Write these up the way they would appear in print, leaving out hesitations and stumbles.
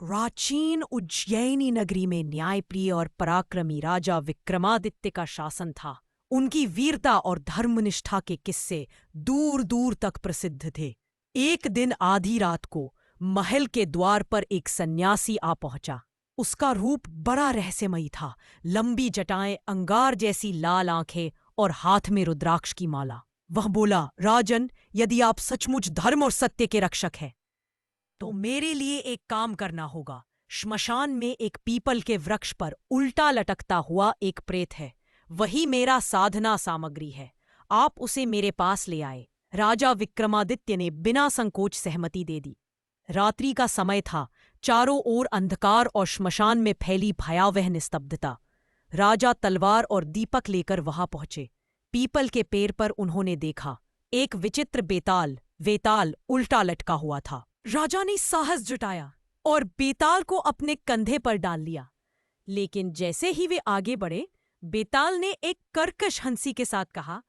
प्राचीन उज्जैनी नगरी में न्यायप्रिय और पराक्रमी राजा विक्रमादित्य का शासन था। उनकी वीरता और धर्मनिष्ठा के किस्से दूर दूर तक प्रसिद्ध थे। एक दिन आधी रात को महल के द्वार पर एक सन्यासी आ पहुंचा। उसका रूप बड़ा रहस्यमयी था। लंबी जटाएं, अंगार जैसी लाल आंखें और हाथ में रुद्राक्ष की माला। वह बोला, राजन, यदि आप सचमुच धर्म और सत्य के रक्षक हैं तो मेरे लिए एक काम करना होगा। श्मशान में एक पीपल के वृक्ष पर उल्टा लटकता हुआ एक प्रेत है। वही मेरा साधना सामग्री है। आप उसे मेरे पास ले आए। राजा विक्रमादित्य ने बिना संकोच सहमति दे दी। रात्रि का समय था। चारों ओर अंधकार और श्मशान में फैली भयावह निस्तब्धता। राजा तलवार और दीपक लेकर वहां पहुंचे। पीपल के पेड़ पर उन्होंने देखा, एक विचित्र वेताल उल्टा लटका हुआ था। राजा ने साहस जुटाया और बेताल को अपने कंधे पर डाल लिया। लेकिन जैसे ही वे आगे बढ़े, बेताल ने एक कर्कश हंसी के साथ कहा,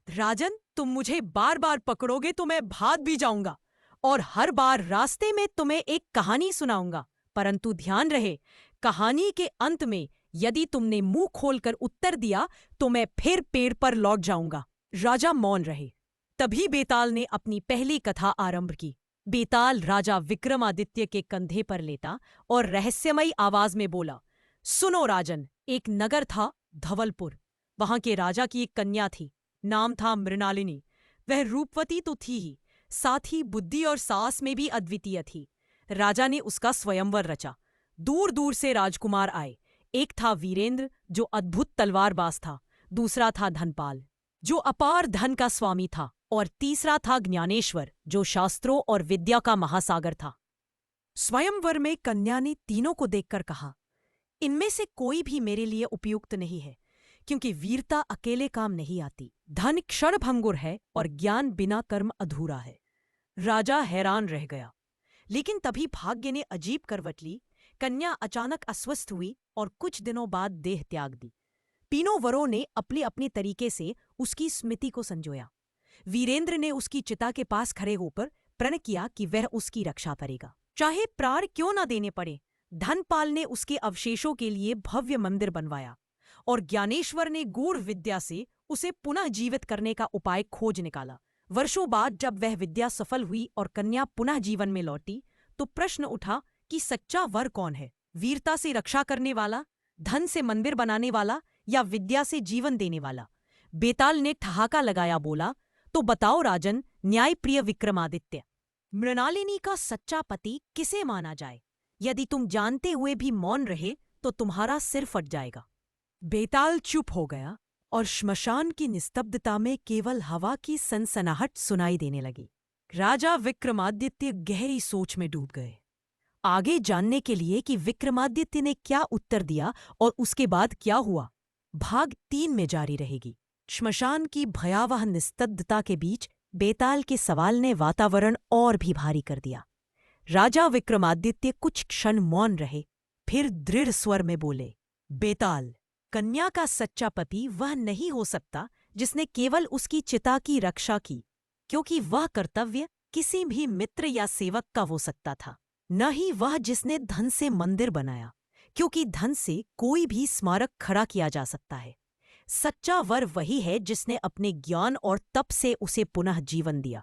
राजन, तुम मुझे बार बार पकड़ोगे तो मैं भाग भी जाऊंगा और हर बार रास्ते में तुम्हें एक कहानी सुनाऊंगा। परंतु ध्यान रहे, कहानी के अंत में यदि तुमने मुंह खोलकर उत्तर दिया तो मैं फिर पेड़ पर लौट जाऊंगा। राजा मौन रहे। तभी बेताल ने अपनी पहली कथा आरंभ की। बेताल राजा विक्रमादित्य के कंधे पर लेटा और रहस्यमयी आवाज में बोला, सुनो राजन, एक नगर था धवलपुर। वहां के राजा की एक कन्या थी। नाम था मृणालिनी। वह रूपवती तो थी ही, साथ ही बुद्धि और साहस में भी अद्वितीय थी। राजा ने उसका स्वयंवर रचा। दूर दूर से राजकुमार आए। एक था वीरेंद्र, जो अद्भुत तलवारबाज था। दूसरा था धनपाल, जो अपार धन का स्वामी था। और तीसरा था ज्ञानेश्वर, जो शास्त्रों और विद्या का महासागर था। स्वयंवर में कन्या ने तीनों को देखकर कहा, इनमें से कोई भी मेरे लिए उपयुक्त नहीं है, क्योंकि वीरता अकेले काम नहीं आती। धन क्षणभंगुर है और ज्ञान बिना कर्म अधूरा है। राजा हैरान रह गया। लेकिन तभी भाग्य ने अजीब करवट ली। कन्या अचानक अस्वस्थ हुई और कुछ दिनों बाद देह त्याग दी। तीनों वरों ने अपने अपने तरीके से उसकी स्मृति को संजोया। वीरेंद्र ने उसकी चिता के पास खड़े होकर प्रण किया कि वह उसकी रक्षा करेगा, चाहे प्राण क्यों न देने पड़े। धनपाल ने उसके अवशेषों के लिए भव्य मंदिर बनवाया और ज्ञानेश्वर ने गूढ़ विद्या से उसे पुनः जीवित करने का उपाय खोज निकाला। वर्षों बाद जब वह विद्या सफल हुई और कन्या पुनः जीवन में लौटी, तो प्रश्न उठा कि सच्चा वर कौन है? वीरता से रक्षा करने वाला, धन से मंदिर बनाने वाला, या विद्या से जीवन देने वाला? बेताल ने ठहाका लगाया, बोला, तो बताओ राजन, न्यायप्रिय विक्रमादित्य, मृणालिनी का सच्चा पति किसे माना जाए? यदि तुम जानते हुए भी मौन रहे तो तुम्हारा सिर फट जाएगा। बेताल चुप हो गया और श्मशान की निस्तब्धता में केवल हवा की सनसनाहट सुनाई देने लगी। राजा विक्रमादित्य गहरी सोच में डूब गए। आगे जानने के लिए कि विक्रमादित्य ने क्या उत्तर दिया और उसके बाद क्या हुआ, भाग 3 में जारी रहेगी। श्मशान की भयावह निस्तब्धता के बीच बेताल के सवाल ने वातावरण और भी भारी कर दिया। राजा विक्रमादित्य कुछ क्षण मौन रहे, फिर दृढ़ स्वर में बोले, बेताल, कन्या का सच्चा पति वह नहीं हो सकता जिसने केवल उसकी चिता की रक्षा की, क्योंकि वह कर्तव्य किसी भी मित्र या सेवक का हो सकता था। न ही वह जिसने धन से मंदिर बनाया, क्योंकि धन से कोई भी स्मारक खड़ा किया जा सकता है। सच्चा वर वही है जिसने अपने ज्ञान और तप से उसे पुनः जीवन दिया।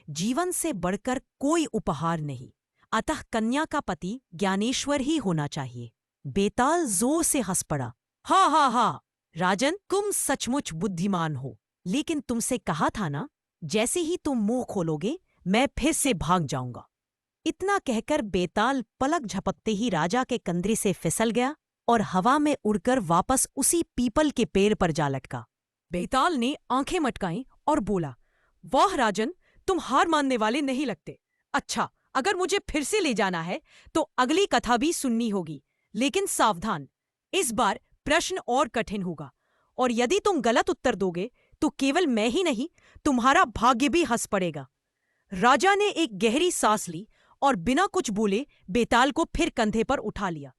जीवन से बढ़कर कोई उपहार नहीं। अतः कन्या का पति ज्ञानेश्वर ही होना चाहिए। बेताल जोर से हंस पड़ा। हा हा हा, राजन, तुम सचमुच बुद्धिमान हो। लेकिन तुमसे कहा था ना, जैसे ही तुम मुंह खोलोगे मैं फिर से भाग जाऊंगा। इतना कहकर बेताल पलक झपकते ही राजा के कंधे से फिसल गया और हवा में उड़कर वापस उसी पीपल के पेड़ पर जा लटका। बेताल ने आंखें मटकाईं और बोला, वाह राजन, तुम हार मानने वाले नहीं लगते। अच्छा, अगर मुझे फिर से ले जाना है तो अगली कथा भी सुननी होगी, लेकिन सावधान, इस बार प्रश्न और कठिन होगा, और यदि तुम गलत उत्तर दोगे तो केवल मैं ही नहीं, तुम्हारा भाग्य भी हंस पड़ेगा। राजा ने एक गहरी सांस ली और बिना कुछ बोले बेताल को फिर कंधे पर उठा लिया।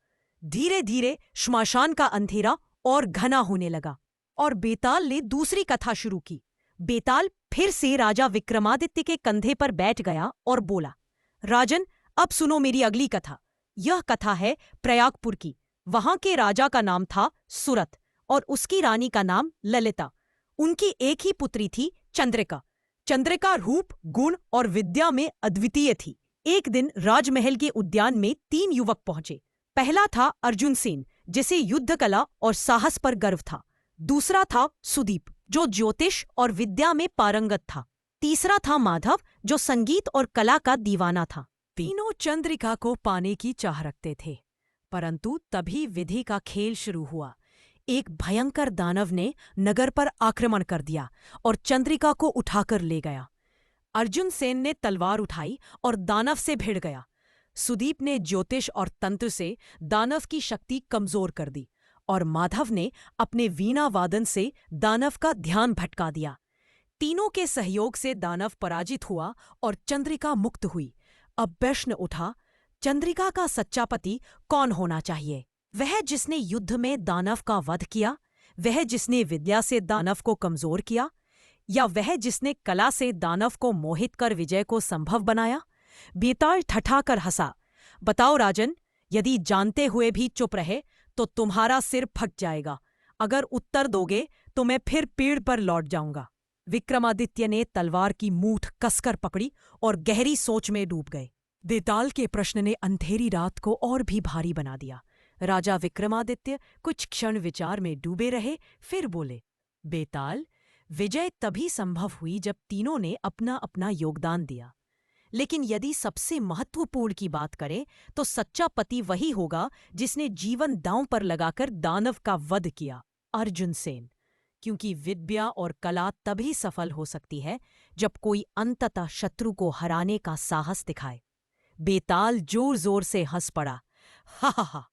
धीरे धीरे श्मशान का अंधेरा और घना होने लगा और बेताल ने दूसरी कथा शुरू की। बेताल फिर से राजा विक्रमादित्य के कंधे पर बैठ गया और बोला, राजन, अब सुनो मेरी अगली कथा। यह कथा है प्रयागपुर की। वहां के राजा का नाम था सुरत और उसकी रानी का नाम ललिता। उनकी एक ही पुत्री थी, चंद्रिका। चंद्रिका रूप, गुण और विद्या में अद्वितीय थी। एक दिन राजमहल के उद्यान में 3 युवक पहुंचे। पहला था अर्जुन सेन, जिसे युद्ध कला और साहस पर गर्व था। दूसरा था सुदीप, जो ज्योतिष और विद्या में पारंगत था। तीसरा था माधव, जो संगीत और कला का दीवाना था। तीनों चंद्रिका को पाने की चाह रखते थे, परंतु तभी विधि का खेल शुरू हुआ। एक भयंकर दानव ने नगर पर आक्रमण कर दिया और चंद्रिका को उठाकर ले गया। अर्जुन सेन ने तलवार उठाई और दानव से भिड़ गया। सुदीप ने ज्योतिष और तंत्र से दानव की शक्ति कमजोर कर दी और माधव ने अपने वीणा वादन से दानव का ध्यान भटका दिया। तीनों के सहयोग से दानव पराजित हुआ और चंद्रिका मुक्त हुई। अब प्रश्न उठा, चंद्रिका का सच्चा पति कौन होना चाहिए? वह जिसने युद्ध में दानव का वध किया, वह जिसने विद्या से दानव को कमजोर किया, या वह जिसने कला से दानव को मोहित कर विजय को संभव बनाया? बेताल ठठाकर हंसा। बताओ राजन, यदि जानते हुए भी चुप रहे तो तुम्हारा सिर फट जाएगा। अगर उत्तर दोगे तो मैं फिर पेड़ पर लौट जाऊंगा। विक्रमादित्य ने तलवार की मूठ कसकर पकड़ी और गहरी सोच में डूब गए। बेताल के प्रश्न ने अंधेरी रात को और भी भारी बना दिया। राजा विक्रमादित्य कुछ क्षण विचार में डूबे रहे, फिर बोले, बेताल, विजय तभी संभव हुई जब तीनों ने अपना अपना योगदान दिया। लेकिन यदि सबसे महत्वपूर्ण की बात करें तो सच्चा पति वही होगा जिसने जीवन दांव पर लगाकर दानव का वध किया, अर्जुन सेन। क्योंकि विद्या और कला तभी सफल हो सकती है जब कोई अंततः शत्रु को हराने का साहस दिखाए। बेताल जोर जोर से हंस पड़ा। हा हा हा,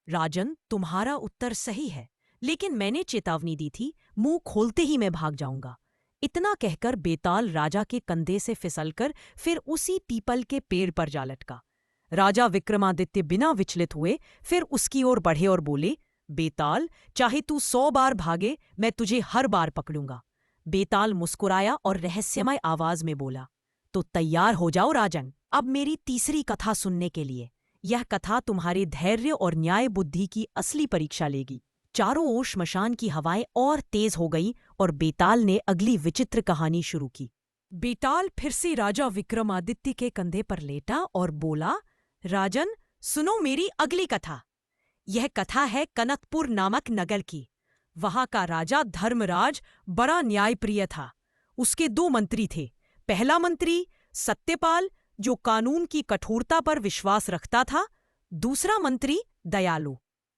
राजन, तुम्हारा उत्तर सही है, लेकिन मैंने चेतावनी दी थी, मुंह खोलते ही मैं भाग जाऊंगा। इतना कहकर बेताल राजा के कंधे से फिसलकर फिर उसी पीपल के पेड़ पर जा लटका। राजा विक्रमादित्य बिना विचलित हुए फिर उसकी ओर बढ़े और बोले, बेताल, चाहे तू 100 बार भागे, मैं तुझे हर बार पकड़ूंगा। बेताल मुस्कुराया और रहस्यमय आवाज में बोला, तो तैयार हो जाओ राजन, अब मेरी तीसरी कथा सुनने के लिए। यह कथा तुम्हारे धैर्य और न्याय बुद्धि की असली परीक्षा लेगी। चारों ओर श्मशान की हवाएं और तेज हो गई और बेताल ने अगली विचित्र कहानी शुरू की। बेताल फिर से राजा विक्रमादित्य के कंधे पर लेटा और बोला, राजन, सुनो मेरी अगली कथा। यह कथा है कनकपुर नामक नगर की। वहां का राजा धर्मराज बड़ा न्यायप्रिय था। उसके 2 मंत्री थे। पहला मंत्री सत्यपाल, जो कानून की कठोरता पर विश्वास रखता था। दूसरा मंत्री दयालु,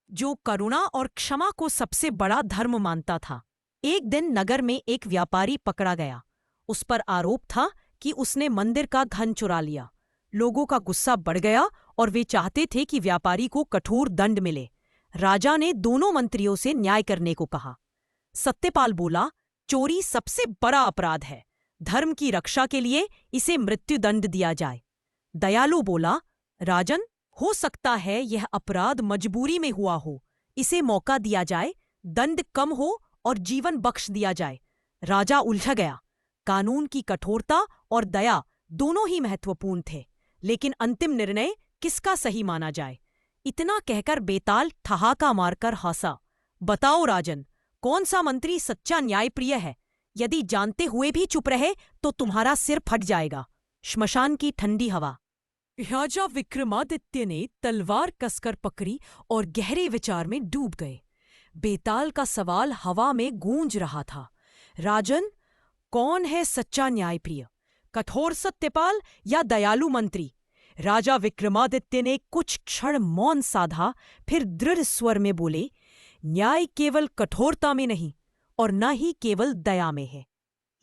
जो करुणा और क्षमा को सबसे बड़ा धर्म मानता था। एक दिन नगर में एक व्यापारी पकड़ा गया। उस पर आरोप था कि उसने मंदिर का धन चुरा लिया। लोगों का गुस्सा बढ़ गया और वे चाहते थे कि व्यापारी को कठोर दंड मिले। राजा ने दोनों मंत्रियों से न्याय करने को कहा। सत्यपाल बोला, चोरी सबसे बड़ा अपराध है, धर्म की रक्षा के लिए इसे मृत्युदंड दिया जाए। दयालु बोला, राजन, हो सकता है यह अपराध मजबूरी में हुआ हो, इसे मौका दिया जाए, दंड कम हो और जीवन बख्श दिया जाए। राजा उलझ गया। कानून की कठोरता और दया दोनों ही महत्वपूर्ण थे, लेकिन अंतिम निर्णय किसका सही माना जाए? इतना कहकर बेताल ठहाका मारकर हंसा। बताओ राजन, कौन सा मंत्री सच्चा न्यायप्रिय है? यदि जानते हुए भी चुप रहे तो तुम्हारा सिर फट जाएगा। श्मशान की ठंडी हवा। राजा विक्रमादित्य ने तलवार कसकर पकड़ी और गहरे विचार में डूब गए। बेताल का सवाल हवा में गूंज रहा था। राजन, कौन है सच्चा न्यायप्रिय, कठोर सत्यपाल या दयालु मंत्री? राजा विक्रमादित्य ने कुछ क्षण मौन साधा, फिर दृढ़ स्वर में बोले, न्याय केवल कठोरता में नहीं और न ही केवल दया में है।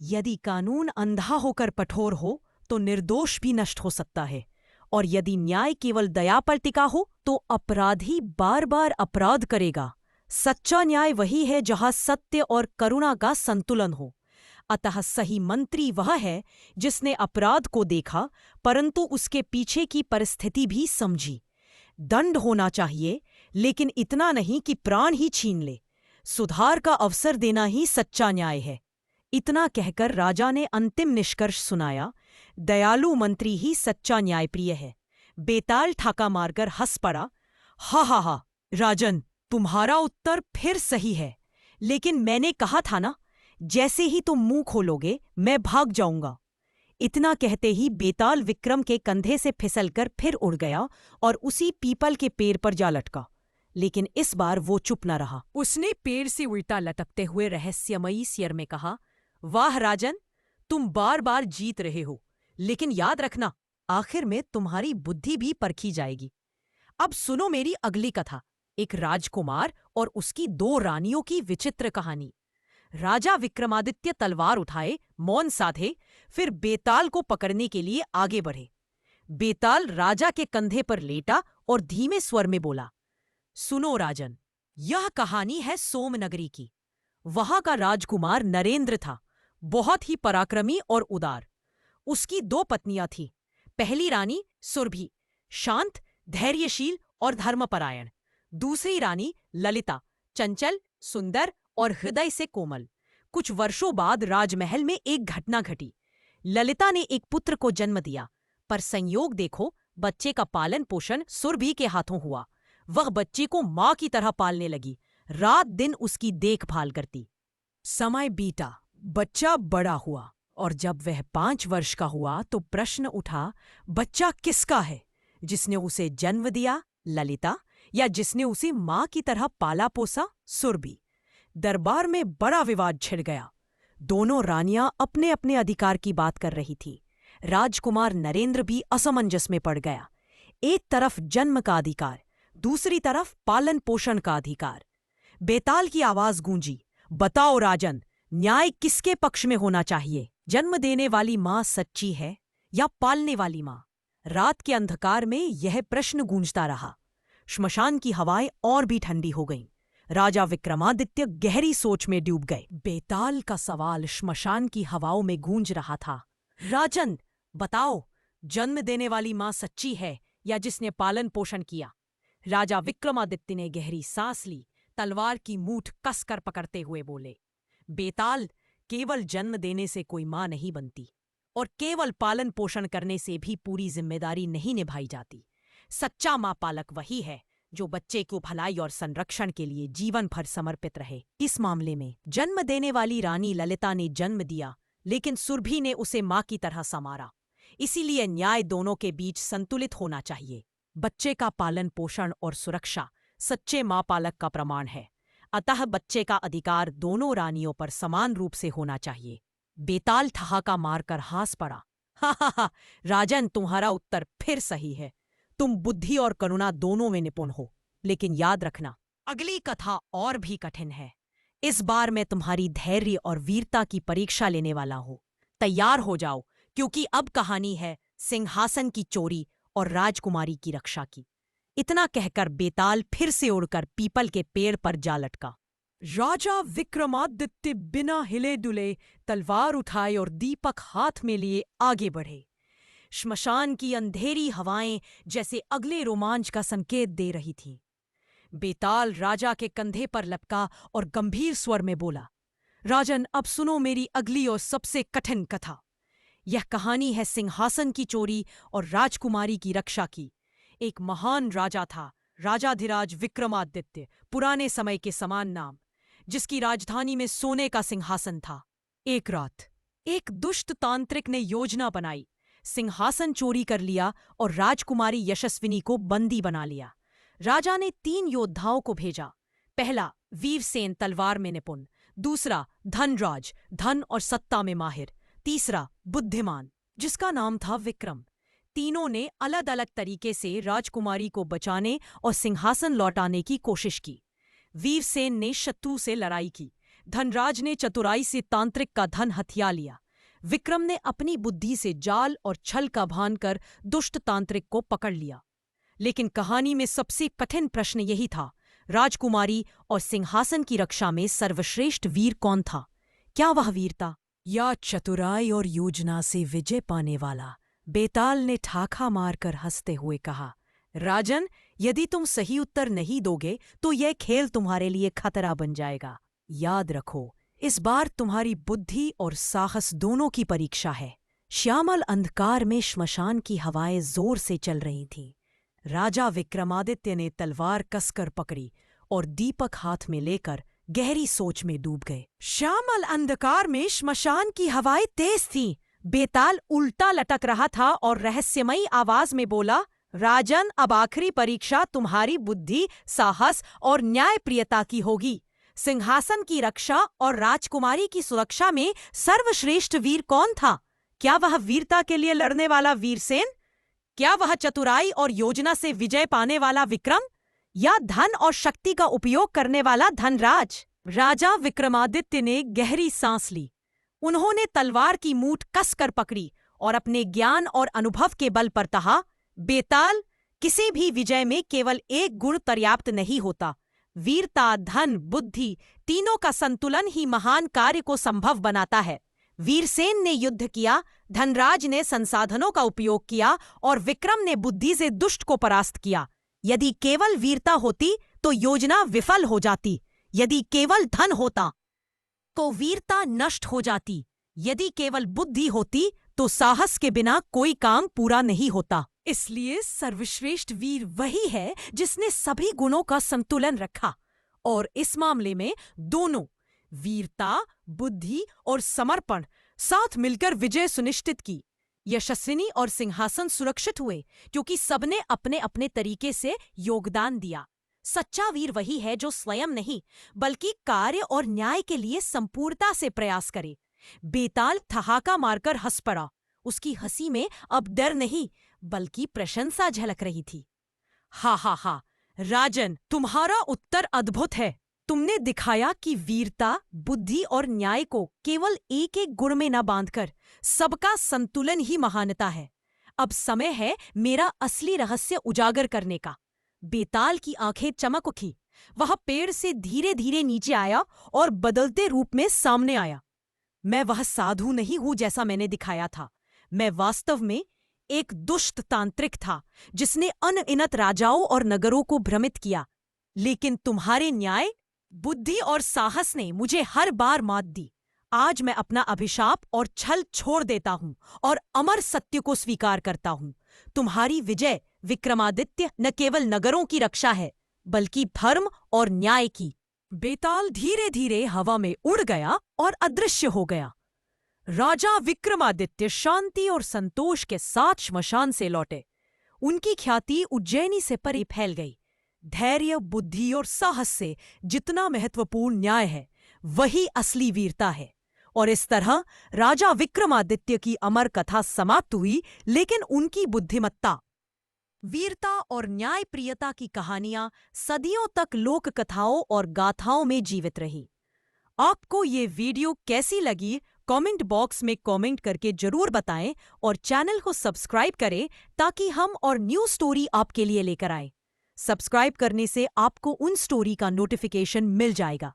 यदि कानून अंधा होकर कठोर हो तो निर्दोष भी नष्ट हो सकता है, और यदि न्याय केवल दया पर टिका हो तो अपराधी बार बार अपराध करेगा। सच्चा न्याय वही है जहां सत्य और करुणा का संतुलन हो। अतः सही मंत्री वह है जिसने अपराध को देखा परंतु उसके पीछे की परिस्थिति भी समझी। दंड होना चाहिए, लेकिन इतना नहीं कि प्राण ही छीन ले। सुधार का अवसर देना ही सच्चा न्याय है। इतना कहकर राजा ने अंतिम निष्कर्ष सुनाया, दयालु मंत्री ही सच्चा न्यायप्रिय है। बेताल ठाका मारकर हंस पड़ा। हा हा हा, राजन, तुम्हारा उत्तर फिर सही है, लेकिन मैंने कहा था ना, जैसे ही तुम मुंह खोलोगे मैं भाग जाऊंगा। इतना कहते ही बेताल विक्रम के कंधे से फिसलकर फिर उड़ गया और उसी पीपल के पेड़ पर जा लटका। लेकिन इस बार वो चुप न रहा। उसने पेड़ से उल्टा लटकते हुए रहस्यमयी स्वर में कहा, वाह राजन, तुम बार बार जीत रहे हो, लेकिन याद रखना, आखिर में तुम्हारी बुद्धि भी परखी जाएगी। अब सुनो मेरी अगली कथा, एक राजकुमार और उसकी 2 रानियों की विचित्र कहानी। राजा विक्रमादित्य तलवार उठाए, मौन साधे, फिर बेताल को पकड़ने के लिए आगे बढ़े। बेताल राजा के कंधे पर लेटा और धीमे स्वर में बोला, सुनो राजन, यह कहानी है सोमनगरी की। वहां का राजकुमार नरेंद्र था, बहुत ही पराक्रमी और उदार। उसकी 2 पत्नियां थीं। पहली रानी सुरभि, शांत, धैर्यशील और धर्मपरायण। दूसरी रानी ललिता, चंचल, सुंदर और हृदय से कोमल। कुछ वर्षों बाद राजमहल में एक घटना घटी। ललिता ने एक पुत्र को जन्म दिया, पर संयोग देखो, बच्चे का पालन पोषण सुरभि के हाथों हुआ। वह बच्चे को मां की तरह पालने लगी, रात दिन उसकी देखभाल करती। समय बीता, बच्चा बड़ा हुआ और जब वह 5 वर्ष का हुआ तो प्रश्न उठा, बच्चा किसका है? जिसने उसे जन्म दिया, ललिता, या जिसने उसे मां की तरह पाला पोसा, सुरभि? दरबार में बड़ा विवाद छिड़ गया। दोनों रानियां अपने अपने अधिकार की बात कर रही थी। राजकुमार नरेंद्र भी असमंजस में पड़ गया। एक तरफ जन्म का अधिकार, दूसरी तरफ पालन पोषण का अधिकार। बेताल की आवाज गूंजी, बताओ राजन, न्याय किसके पक्ष में होना चाहिए? जन्म देने वाली मां सच्ची है या पालने वाली मां? रात के अंधकार में यह प्रश्न गूंजता रहा। श्मशान की हवाएं और भी ठंडी हो गईं। राजा विक्रमादित्य गहरी सोच में डूब गए। बेताल का सवाल श्मशान की हवाओं में गूंज रहा था, राजन, बताओ, जन्म देने वाली मां सच्ची है या जिसने पालन पोषण किया? राजा विक्रमादित्य ने गहरी सांस ली, तलवार की मूठ कसकर पकड़ते हुए बोले, बेताल, केवल जन्म देने से कोई मां नहीं बनती और केवल पालन पोषण करने से भी पूरी जिम्मेदारी नहीं निभाई जाती। सच्चा मां पालक वही है जो बच्चे को भलाई और संरक्षण के लिए जीवन भर समर्पित रहे। इस मामले में जन्म देने वाली रानी ललिता ने जन्म दिया, लेकिन सुरभि ने उसे मां की तरह संवारा। इसीलिए न्याय दोनों के बीच संतुलित होना चाहिए। बच्चे का पालन पोषण और सुरक्षा सच्चे मां पालक का प्रमाण है। अतः बच्चे का अधिकार दोनों रानियों पर समान रूप से होना चाहिए। बेताल ठहाका मारकर हंस पड़ा। हा हा हा, राजन, तुम्हारा उत्तर फिर सही है। तुम बुद्धि और करुणा दोनों में निपुण हो, लेकिन याद रखना, अगली कथा और भी कठिन है। इस बार मैं तुम्हारी धैर्य और वीरता की परीक्षा लेने वाला हूं। तैयार हो जाओ, क्योंकि अब कहानी है सिंहासन की चोरी और राजकुमारी की रक्षा की। इतना कहकर बेताल फिर से उड़कर पीपल के पेड़ पर जा लटका। राजा विक्रमादित्य बिना हिले डुले तलवार उठाए और दीपक हाथ में लिए आगे बढ़े। श्मशान की अंधेरी हवाएं जैसे अगले रोमांच का संकेत दे रही थीं। बेताल राजा के कंधे पर लपका और गंभीर स्वर में बोला, राजन, अब सुनो मेरी अगली और सबसे कठिन कथा। यह कहानी है सिंहासन की चोरी और राजकुमारी की रक्षा की। एक महान राजा था, राजाधिराज विक्रमादित्य, पुराने समय के समान नाम, जिसकी राजधानी में सोने का सिंहासन था। एक रात एक दुष्ट तांत्रिक ने योजना बनाई, सिंहासन चोरी कर लिया और राजकुमारी यशस्विनी को बंदी बना लिया। राजा ने 3 योद्धाओं को भेजा। पहला वीरसेन, तलवार में निपुण। दूसरा धनराज, धन और सत्ता में माहिर। तीसरा बुद्धिमान, जिसका नाम था विक्रम। तीनों ने अलग अलग तरीके से राजकुमारी को बचाने और सिंहासन लौटाने की कोशिश की। वीरसेन ने शत्रु से लड़ाई की। धनराज ने चतुराई से तांत्रिक का धन हथिया लिया। विक्रम ने अपनी बुद्धि से जाल और छल का भान कर दुष्ट तांत्रिक को पकड़ लिया। लेकिन कहानी में सबसे कठिन प्रश्न यही था, राजकुमारी और सिंहासन की रक्षा में सर्वश्रेष्ठ वीर कौन था? क्या वह वीरता या चतुराई और योजना से विजय पाने वाला? बेताल ने ठाठा मारकर हंसते हुए कहा, राजन, यदि तुम सही उत्तर नहीं दोगे तो यह खेल तुम्हारे लिए खतरा बन जाएगा। याद रखो, इस बार तुम्हारी बुद्धि और साहस दोनों की परीक्षा है। श्यामल अंधकार में श्मशान की हवाएं जोर से चल रही थीं। राजा विक्रमादित्य ने तलवार कसकर पकड़ी और दीपक हाथ में लेकर गहरी सोच में डूब गए। श्यामल अंधकार में श्मशान की हवाएं तेज थीं। बेताल उल्टा लटक रहा था और रहस्यमयी आवाज में बोला, राजन, अब आखिरी परीक्षा तुम्हारी बुद्धि, साहस और न्यायप्रियता की होगी। सिंहासन की रक्षा और राजकुमारी की सुरक्षा में सर्वश्रेष्ठ वीर कौन था? क्या वह वीरता के लिए लड़ने वाला वीरसेन? क्या वह चतुराई और योजना से विजय पाने वाला विक्रम? या धन और शक्ति का उपयोग करने वाला धनराज? राजा विक्रमादित्य ने गहरी सांस ली। उन्होंने तलवार की मूठ कसकर पकड़ी और अपने ज्ञान और अनुभव के बल पर कहा, बेताल, किसी भी विजय में केवल एक गुण पर्याप्त नहीं होता। वीरता, धन, बुद्धि तीनों का संतुलन ही महान कार्य को संभव बनाता है। वीरसेन ने युद्ध किया, धनराज ने संसाधनों का उपयोग किया और विक्रम ने बुद्धि से दुष्ट को परास्त किया। यदि केवल वीरता होती तो योजना विफल हो जाती। यदि केवल धन होता तो वीरता नष्ट हो जाती। यदि केवल बुद्धि होती तो साहस के बिना कोई काम पूरा नहीं होता। इसलिए सर्वश्रेष्ठ वीर वही है जिसने सभी गुणों का संतुलन रखा और इस मामले में दोनों, वीरता, बुद्धि और समर्पण, साथ मिलकर विजय सुनिश्चित की। यशस्विनी और सिंहासन सुरक्षित हुए क्योंकि सबने अपने अपने तरीके से योगदान दिया। सच्चा वीर वही है जो स्वयं नहीं बल्कि कार्य और न्याय के लिए संपूर्णता से प्रयास करे। बेताल ठहाका मारकर हंस पड़ा। उसकी हंसी में अब डर नहीं बल्कि प्रशंसा झलक रही थी। हा हा हा, राजन, तुम्हारा उत्तर अद्भुत है। तुमने दिखाया कि वीरता, बुद्धि और न्याय को केवल एक एक गुण में न बांधकर सबका संतुलन ही महानता है। अब समय है मेरा असली रहस्य उजागर करने का। बेताल की आंखें चमक उठी। वह पेड़ से धीरे धीरे नीचे आया और बदलते रूप में सामने आया। मैं वह साधु नहीं हूं जैसा मैंने दिखाया था। मैं वास्तव में एक दुष्ट तांत्रिक था जिसने अनगिनत राजाओं और नगरों को भ्रमित किया। लेकिन तुम्हारे न्याय, बुद्धि और साहस ने मुझे हर बार मात दी। आज मैं अपना अभिशाप और छल छोड़ देता हूं और अमर सत्य को स्वीकार करता हूं। तुम्हारी विजय, विक्रमादित्य, न केवल नगरों की रक्षा है बल्कि धर्म और न्याय की। बेताल धीरे धीरे हवा में उड़ गया और अदृश्य हो गया। राजा विक्रमादित्य शांति और संतोष के साथ श्मशान से लौटे। उनकी ख्याति उज्जैनी से परे फैल गई। धैर्य, बुद्धि और साहस से जितना महत्वपूर्ण न्याय है वही असली वीरता है। और इस तरह राजा विक्रमादित्य की अमर कथा समाप्त हुई, लेकिन उनकी बुद्धिमत्ता, वीरता और न्यायप्रियता की कहानियां सदियों तक लोक कथाओं और गाथाओं में जीवित रही। आपको ये वीडियो कैसी लगी कमेंट बॉक्स में कमेंट करके जरूर बताएं और चैनल को सब्सक्राइब करें ताकि हम और न्यू स्टोरी आपके लिए लेकर आए। सब्सक्राइब करने से आपको उन स्टोरी का नोटिफिकेशन मिल जाएगा।